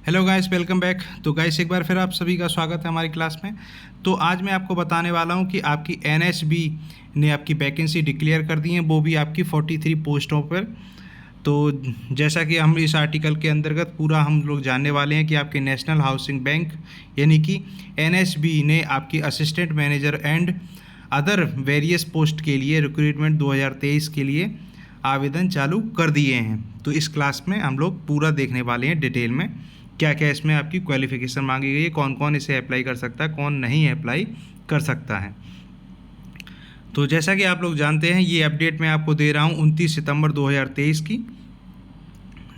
Hello guys, welcome back. तो guys एक बार फिर आप सभी का स्वागत है हमारी क्लास में। तो आज मैं आपको बताने वाला हूं कि आपकी एनएसबी ने आपकी वैकेंसी डिक्लेयर कर दी है, वो भी आपकी 43 पोस्टों पर। तो जैसा कि हम इस आर्टिकल के अंतर्गत पूरा हम लोग जानने वाले हैं कि आपके नेशनल हाउसिंग बैंक यानी कि एनएसबी ने आपकी assistant manager and other various post के लिए रिक्रूटमेंट 2023 के लिए आवेदन चालू कर दिए हैं। तो इस क्लास में हम लोग पूरा देखने वाले हैं डिटेल में क्या क्या इसमें आपकी क्वालिफ़िकेशन मांगी गई है, कौन कौन इसे अप्लाई कर सकता है, कौन नहीं अप्लाई कर सकता है। तो जैसा कि आप लोग जानते हैं, ये अपडेट मैं आपको दे रहा हूँ 29 सितंबर 2023 की,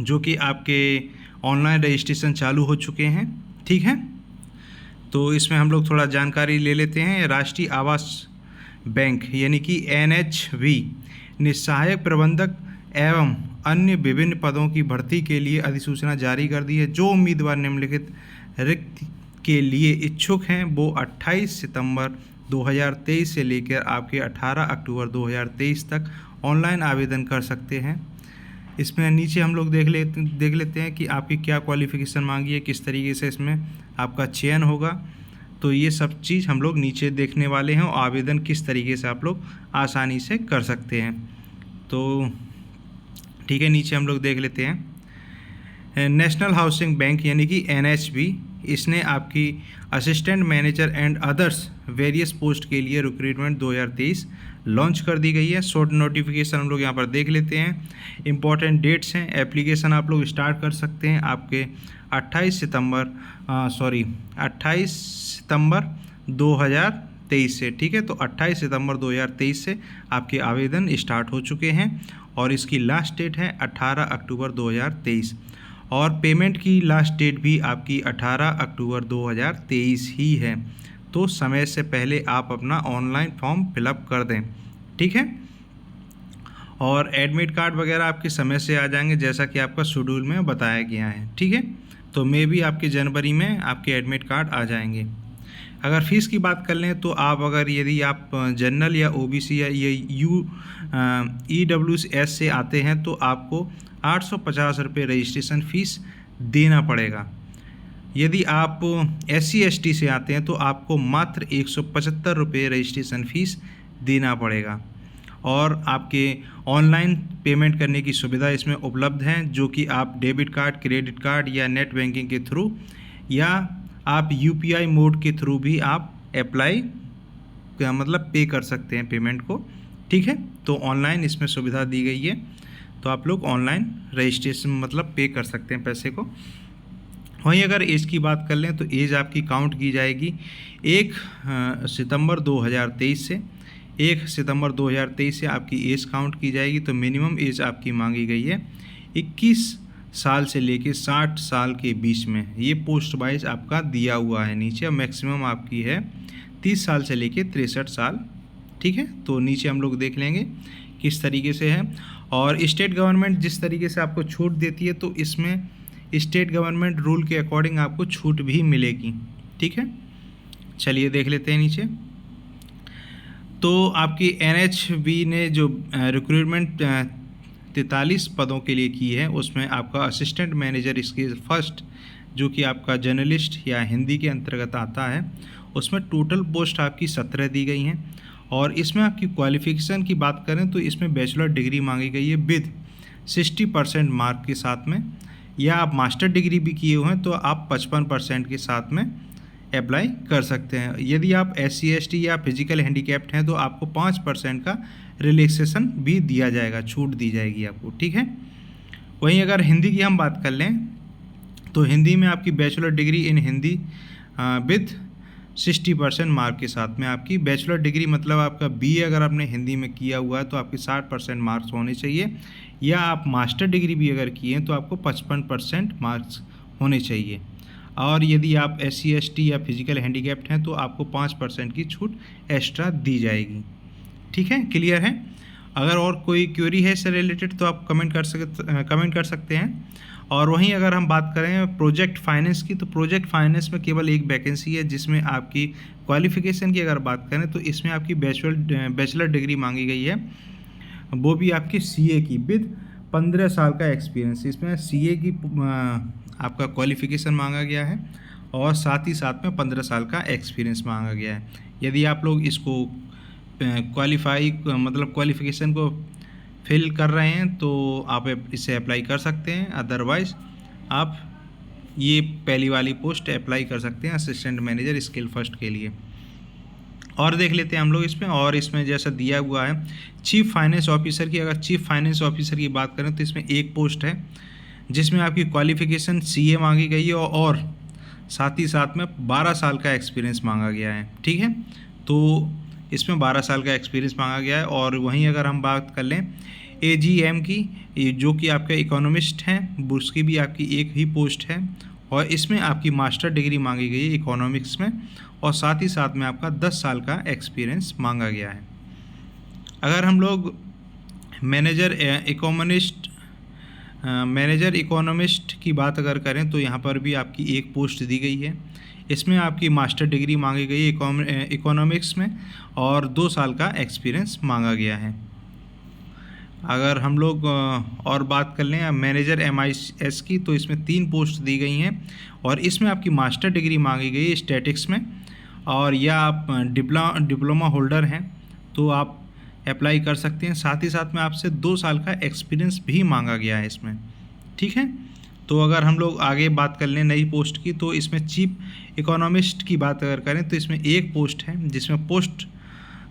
जो कि आपके ऑनलाइन रजिस्ट्रेशन चालू हो चुके हैं। ठीक है, तो इसमें हम लोग थोड़ा जानकारी ले लेते हैं। राष्ट्रीय आवास बैंक यानी कि एनएचवी ने सहायक प्रबंधक एवं अन्य विभिन्न पदों की भर्ती के लिए अधिसूचना जारी कर दी है। जो उम्मीदवार निम्नलिखित रिक्त के लिए इच्छुक हैं वो 28 सितंबर 2023 से लेकर आपके 18 अक्टूबर 2023 तक ऑनलाइन आवेदन कर सकते हैं। इसमें नीचे हम लोग देख लेते हैं कि आपकी क्या क्वालिफ़िकेशन मांगी है, किस तरीके से इसमें आपका चयन होगा। तो ये सब चीज़ हम लोग नीचे देखने वाले हैं और आवेदन किस तरीके से आप लोग आसानी से कर सकते हैं। तो ठीक है, नीचे हम लोग देख लेते हैं। नेशनल हाउसिंग बैंक यानी कि एनएचबी, इसने आपकी assistant manager and others various post के लिए रिक्रूटमेंट 2023 लॉन्च कर दी गई है। शॉर्ट नोटिफिकेशन हम लोग यहाँ पर देख लेते हैं। इंपॉर्टेंट डेट्स हैं। एप्लीकेशन आप लोग स्टार्ट कर सकते हैं आपके 28 सितंबर 2023 से। ठीक है, तो 28 सितंबर 2023 से आपके आवेदन स्टार्ट हो चुके हैं और इसकी लास्ट डेट है 18 अक्टूबर 2023 और पेमेंट की लास्ट डेट भी आपकी 18 अक्टूबर 2023 ही है। तो समय से पहले आप अपना ऑनलाइन फॉर्म फिलअप कर दें। ठीक है, और एडमिट कार्ड वगैरह आपके समय से आ जाएंगे जैसा कि आपका शेड्यूल में बताया गया है। ठीक है, तो मे भी आपके जनवरी में आपके एडमिट कार्ड आ जाएंगे। अगर फ़ीस की बात कर लें तो आप यदि आप जनरल या ओबीसी या EWS से आते हैं तो आपको 850 रुपये रजिस्ट्रेशन फ़ीस देना पड़ेगा। यदि आप SC ST से आते हैं तो आपको मात्र 175 रुपये रजिस्ट्रेशन फ़ीस देना पड़ेगा। और आपके ऑनलाइन पेमेंट करने की सुविधा इसमें उपलब्ध है, जो कि आप डेबिट कार्ड, क्रेडिट कार्ड या नेट बैंकिंग के थ्रू या आप UPI मोड के थ्रू भी आप अप्लाई पे कर सकते हैं पेमेंट को। ठीक है, तो ऑनलाइन इसमें सुविधा दी गई है, तो आप लोग ऑनलाइन रजिस्ट्रेशन पे कर सकते हैं पैसे को। वहीं अगर एज की बात कर लें तो एज आपकी काउंट की जाएगी 1 सितंबर 2023 से। 1 सितंबर 2023 से आपकी एज काउंट की जाएगी। तो मिनिमम एज आपकी मांगी गई है 21 साल से लेके 60 साल के बीच में। ये पोस्ट वाइज आपका दिया हुआ है नीचे। मैक्सिमम आपकी है 30 साल से लेके 63 साल। ठीक है, तो नीचे हम लोग देख लेंगे किस तरीके से है। और स्टेट गवर्नमेंट जिस तरीके से आपको छूट देती है तो इसमें स्टेट गवर्नमेंट रूल के अकॉर्डिंग आपको छूट भी मिलेगी। ठीक है, चलिए देख लेते हैं नीचे। तो आपकी एनएचबी ने जो रिक्रूटमेंट 43 पदों के लिए की है उसमें आपका असिस्टेंट मैनेजर इसके फर्स्ट, जो कि आपका जर्नलिस्ट या हिंदी के अंतर्गत आता है, उसमें टोटल पोस्ट आपकी 17 दी गई हैं। और इसमें आपकी क्वालिफ़िकेशन की बात करें तो इसमें बैचलर डिग्री मांगी गई है विद 60% मार्क के साथ में, या आप मास्टर डिग्री भी किए हुए हैं तो आप 55% के साथ में अप्लाई कर सकते हैं। यदि आप SC ST या फिजिकल हैंडीकैप्ड हैं तो आपको 5% का रिलैक्सेशन भी दिया जाएगा, छूट दी जाएगी आपको। ठीक है, वहीं अगर हिंदी की हम बात कर लें तो हिंदी में आपकी bachelor degree in Hindi with 60% mark के साथ में आपकी बैचलर डिग्री, मतलब आपका BA अगर आपने हिंदी में किया हुआ है तो आपके 60% मार्क्स होने चाहिए, या आप मास्टर डिग्री भी अगर किए हैं तो आपको 55% मार्क्स होने चाहिए। और यदि आप SC ST या फिजिकल हैंडीकैप्ड हैं तो आपको 5% की छूट एक्स्ट्रा दी जाएगी। ठीक है, क्लियर है। अगर और कोई क्वेरी है इससे रिलेटेड तो आप कमेंट कर सकते हैं। और वहीं अगर हम बात करें प्रोजेक्ट फाइनेंस की, तो प्रोजेक्ट फाइनेंस में केवल एक वैकेंसी है जिसमें आपकी क्वालिफ़िकेशन की अगर बात करें तो इसमें आपकी बैचलर डिग्री मांगी गई है, वो भी आपकी CA की विद 15 साल का एक्सपीरियंस। इसमें CA की आपका क्वालिफ़िकेशन मांगा गया है और साथ ही साथ में 15 साल का एक्सपीरियंस मांगा गया है। यदि आप लोग इसको मतलब क्वालिफ़िकेशन को फिल कर रहे हैं तो आप इसे अप्लाई कर सकते हैं, अदरवाइज़ आप ये पहली वाली पोस्ट अप्लाई कर सकते हैं असिस्टेंट मैनेजर स्किल फर्स्ट के लिए। और देख लेते हैं हम लोग इसमें, और इसमें जैसा दिया हुआ है चीफ फाइनेंस ऑफिसर की, अगर चीफ फाइनेंस ऑफिसर की बात करें तो इसमें एक पोस्ट है जिसमें आपकी क्वालिफ़िकेशन CA मांगी गई है और साथ ही साथ में 12 साल का एक्सपीरियंस मांगा गया है। ठीक है, तो इसमें 12 साल का एक्सपीरियंस मांगा गया है। और वहीं अगर हम बात कर लें AGM की, जो कि आपका इकोनॉमिस्ट हैं, उसकी भी आपकी एक ही पोस्ट है और इसमें आपकी मास्टर डिग्री मांगी गई है इकोनॉमिक्स में और साथ ही साथ में आपका 10 साल का एक्सपीरियंस मांगा गया है। अगर हम लोग मैनेजर इकोनॉमिस्ट की बात अगर करें तो यहाँ पर भी आपकी एक पोस्ट दी गई है। इसमें आपकी मास्टर डिग्री मांगी गई है इकोनॉमिक्स में और 2 साल का एक्सपीरियंस मांगा गया है। अगर हम लोग और बात कर लें मैनेजर MIS की, तो इसमें 3 पोस्ट दी गई हैं और इसमें आपकी मास्टर डिग्री मांगी गई है स्टैटिक्स में, और या आप डिप्लोमा होल्डर हैं तो आप अप्लाई कर सकते हैं। साथ ही साथ में आपसे 2 साल का एक्सपीरियंस भी मांगा गया है इसमें। ठीक है, तो अगर हम लोग आगे बात कर लें नई पोस्ट की, तो इसमें चीफ इकोनॉमिस्ट की बात अगर करें तो इसमें एक पोस्ट है जिसमें पोस्ट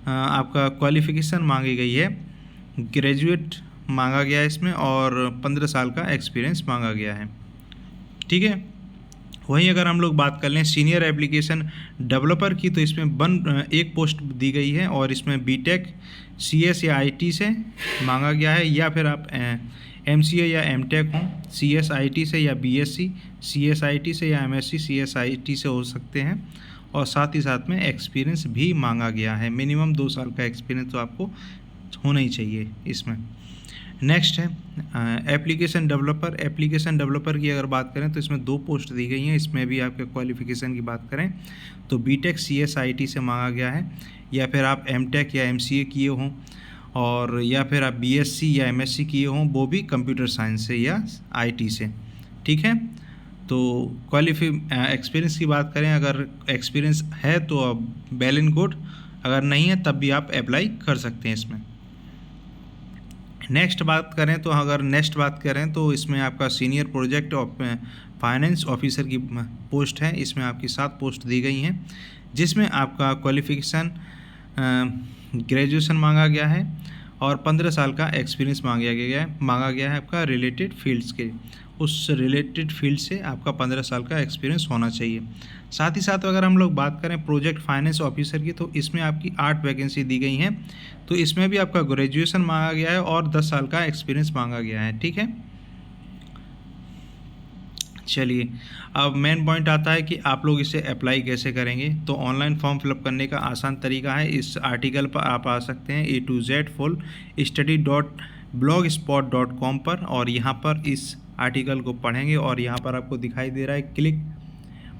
आपका क्वालिफ़िकेशन मांगी गई है, ग्रेजुएट मांगा गया है इसमें और 15 साल का एक्सपीरियंस मांगा गया है। ठीक है, वहीं अगर हम लोग बात कर लें सीनियर एप्लीकेशन डेवलपर की, तो इसमें एक पोस्ट दी गई है और इसमें BTech CS या IT से मांगा गया है, या फिर आप MCA या MTech हों CSIT से, या BSc CSIT से, या MSc CSIT से हो सकते हैं। और साथ ही साथ में एक्सपीरियंस भी मांगा गया है, मिनिमम 2 साल का एक्सपीरियंस तो आपको होना ही चाहिए इसमें। नेक्स्ट है एप्लीकेशन डेवलपर की अगर बात करें तो इसमें 2 पोस्ट दी गई हैं। इसमें भी आपके क्वालिफ़िकेशन की बात करें तो BTech CSIT से मांगा गया है, या फिर आप MTech या MCA किए हों, और या फिर आप BSc या MSc किए हों, वो भी कंप्यूटर साइंस से या IT से। ठीक है, तो एक्सपीरियंस की बात करें, अगर एक्सपीरियंस है तो अब वेल एंड गुड, अगर नहीं है तब भी आप अप्लाई कर सकते हैं इसमें। नेक्स्ट बात करें तो इसमें आपका सीनियर प्रोजेक्ट फाइनेंस ऑफिसर की पोस्ट है। इसमें आपकी 7 पोस्ट दी गई हैं जिसमें आपका क्वालिफ़िकेशन ग्रेजुएशन मांगा गया है और 15 साल का एक्सपीरियंस मांगा गया है आपका रिलेटेड फील्ड्स के, उस रिलेटेड फील्ड से आपका 15 साल का एक्सपीरियंस होना चाहिए। साथ ही साथ अगर हम लोग बात करें प्रोजेक्ट फाइनेंस ऑफिसर की, तो इसमें आपकी 8 वैकेंसी दी गई हैं, तो इसमें भी आपका ग्रेजुएशन मांगा गया है और 10 साल का एक्सपीरियंस मांगा गया है। ठीक है, चलिए अब मेन पॉइंट आता है कि आप लोग इसे अप्लाई कैसे करेंगे। तो ऑनलाइन फॉर्म फिलअप करने का आसान तरीका है, इस आर्टिकल पर आप आ सकते हैं A to Z full study.blogspot.com पर, और यहाँ पर इस आर्टिकल को पढ़ेंगे और यहाँ पर आपको दिखाई दे रहा है क्लिक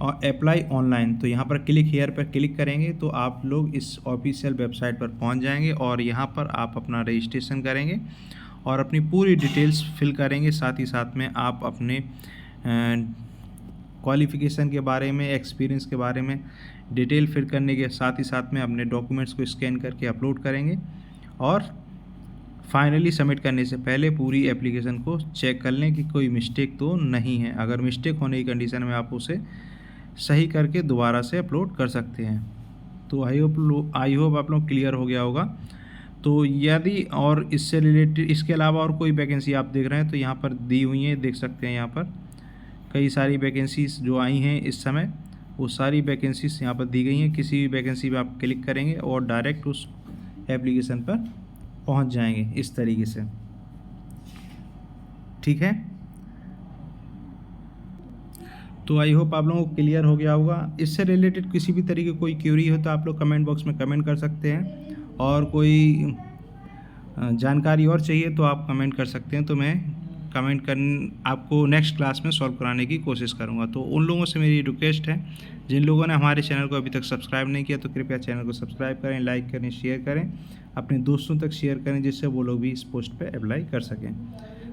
और अप्लाई ऑनलाइन, तो यहाँ पर क्लिक हेयर पर क्लिक करेंगे तो आप लोग इस ऑफिशियल वेबसाइट पर पहुँच जाएंगे और यहाँ पर आप अपना रजिस्ट्रेशन करेंगे और अपनी पूरी डिटेल्स फिल करेंगे। साथ ही साथ में आप अपने क्वालिफ़िकेशन के बारे में, एक्सपीरियंस के बारे में डिटेल फिल करने के साथ ही साथ में अपने डॉक्यूमेंट्स को स्कैन करके अपलोड करेंगे और फाइनली सबमिट करने से पहले पूरी एप्लीकेशन को चेक कर लें कि कोई मिस्टेक तो नहीं है। अगर मिस्टेक होने की कंडीशन में आप उसे सही करके दोबारा से अपलोड कर सकते हैं। तो आई होप आप लोग क्लियर हो गया होगा। तो यदि और इससे रिलेटेड इसके अलावा और कोई वैकेंसी आप देख रहे हैं तो यहाँ पर दी हुई हैं, देख सकते हैं यहाँ पर कई सारी वैकेंसीज़ जो आई हैं इस समय, वो सारी वैकेंसीज़ यहाँ पर दी गई हैं। किसी भी वैकेंसी पे आप क्लिक करेंगे और डायरेक्ट उस एप्लीकेशन पर पहुँच जाएंगे इस तरीके से। ठीक है, तो आई होप आप लोगों को क्लियर हो गया होगा। इससे रिलेटेड किसी भी तरीके कोई क्वेरी हो तो आप लोग कमेंट बॉक्स में कमेंट कर सकते हैं, और कोई जानकारी और चाहिए तो आप कमेंट कर सकते हैं, तो मैं आपको नेक्स्ट क्लास में सॉल्व कराने की कोशिश करूंगा। तो उन लोगों से मेरी रिक्वेस्ट है जिन लोगों ने हमारे चैनल को अभी तक सब्सक्राइब नहीं किया तो कृपया चैनल को सब्सक्राइब करें, लाइक करें, शेयर करें, अपने दोस्तों तक शेयर करें जिससे वो लोग भी इस पोस्ट पे अप्लाई कर सकें।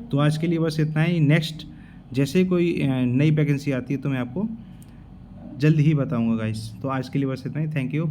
तो आज के लिए बस इतना ही। नेक्स्ट जैसे ही कोई नई वैकेंसी आती है तो मैं आपको जल्द ही बताऊंगा गाइस। तो आज के लिए बस इतना ही। Thank you.